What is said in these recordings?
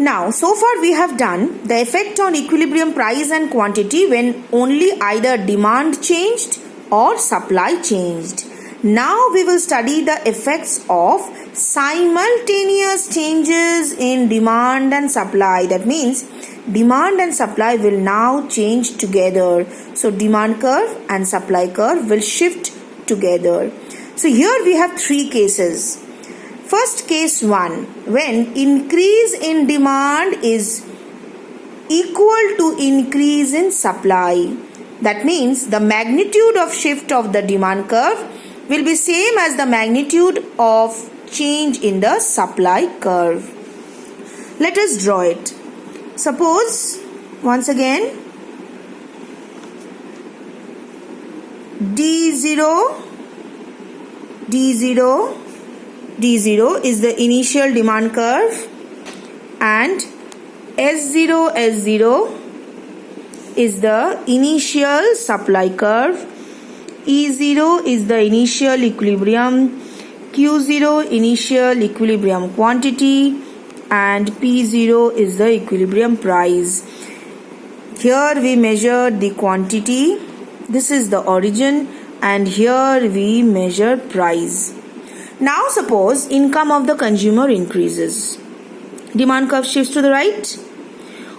Now, so far we have done the effect on equilibrium price and quantity when only either demand changed or supply changed. Now we will study the effects of simultaneous changes in demand and supply. That means demand and supply will now change together. So demand curve and supply curve will shift together. So here we have three cases. First, case 1, when increase in demand is equal to increase in supply. That means the magnitude of shift of the demand curve will be same as the magnitude of change in the supply curve. Let us draw it. Suppose, once again, D0 is the initial demand curve and S0 is the initial supply curve, E0 is the initial equilibrium, Q0 initial equilibrium quantity, and P0 is the equilibrium price. Here we measure the quantity, this is the origin, and here we measure price. Now suppose income of the consumer increases. Demand curve shifts to the right.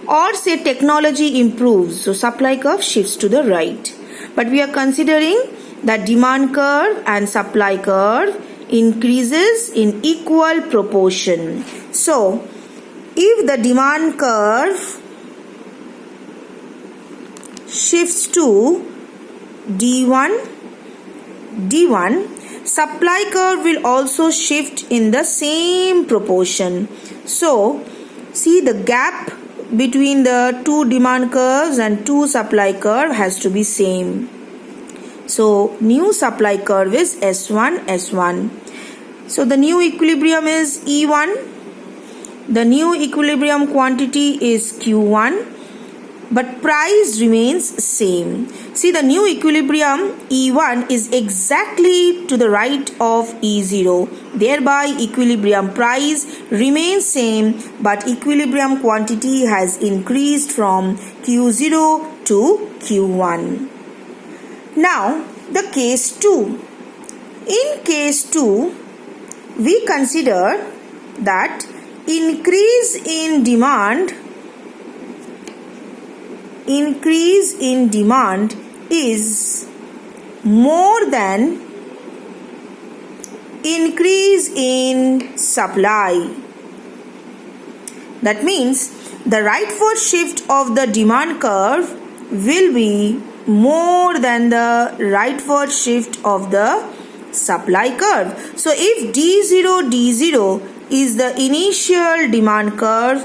Or say technology improves, so supply curve shifts to the right. But we are considering that demand curve and supply curve increases in equal proportion. So if the demand curve shifts to D1, supply curve will also shift in the same proportion. So see, the gap between the two demand curves and two supply curve has to be same. So new supply curve is S1. So the new equilibrium is E1. The new equilibrium quantity is Q1. But price remains same. See, the new equilibrium E1 is exactly to the right of E0. Thereby equilibrium price remains same, but equilibrium quantity has increased from Q0 to Q1. Now the case 2. In case 2, we consider that increase in demand is more than increase in supply. That means the rightward shift of the demand curve will be more than the rightward shift of the supply curve. So if D0 is the initial demand curve,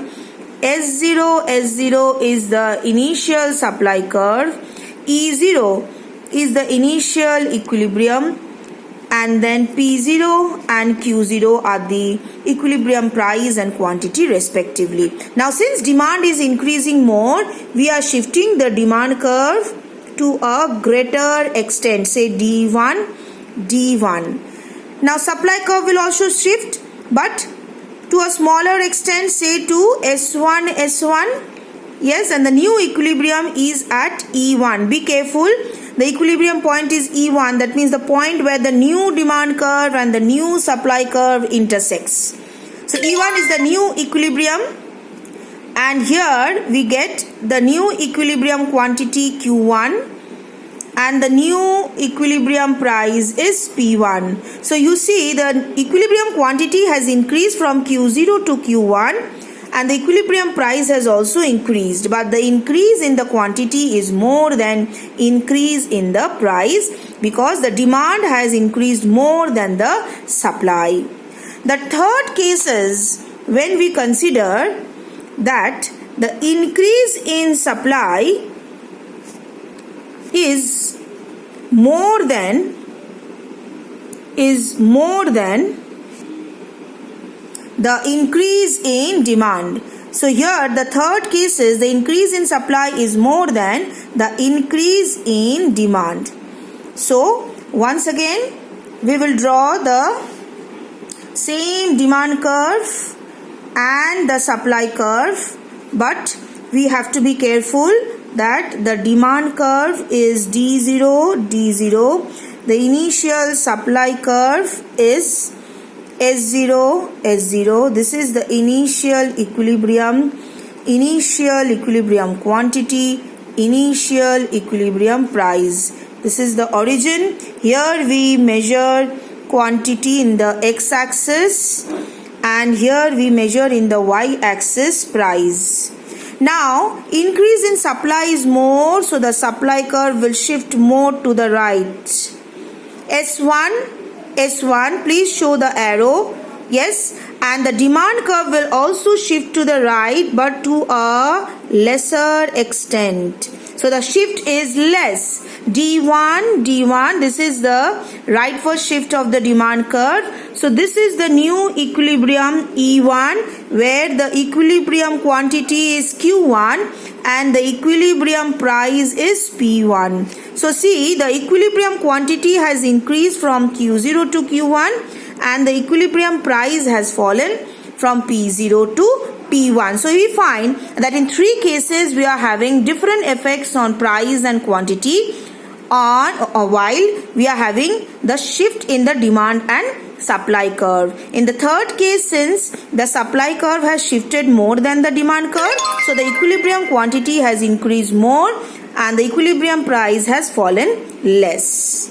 S0 is the initial supply curve, E0 is the initial equilibrium, and then P0 and Q0 are the equilibrium price and quantity respectively. Now since demand is increasing more, we are shifting the demand curve to a greater extent, say D1. Now supply curve will also shift, but to a smaller extent, say to S1. Yes, and the new equilibrium is at E1. Be careful, the equilibrium point is E1. That means the point where the new demand curve and the new supply curve intersects. So E1 is the new equilibrium, and here we get the new equilibrium quantity Q1 and the new equilibrium price is P1. So you see the equilibrium quantity has increased from Q0 to Q1 and the equilibrium price has also increased, but the increase in the quantity is more than increase in the price because the demand has increased more than the supply. The third case is when we consider that the increase in supply is more than the increase in demand. So here the third case is the increase in supply is more than the increase in demand. So once again we will draw the same demand curve and the supply curve, but we have to be careful that the demand curve is D0, D0. The initial supply curve is S0, S0. This is the initial equilibrium quantity, initial equilibrium price. This is the origin. Here we measure quantity in the x-axis and here we measure in the y-axis price. Now increase in supply is more, so the supply curve will shift more to the right. S1, please show the arrow. Yes, and the demand curve will also shift to the right but to a lesser extent. So the shift is less. D1, this is the rightward shift of the demand curve. So this is the new equilibrium E1 where the equilibrium quantity is Q1 and the equilibrium price is P1. So see, the equilibrium quantity has increased from Q0 to Q1 and the equilibrium price has fallen from P0 to P1. So we find that in three cases we are having different effects on price and quantity while we are having the shift in the demand and supply curve. In the third case, since the supply curve has shifted more than the demand curve, so the equilibrium quantity has increased more and the equilibrium price has fallen less.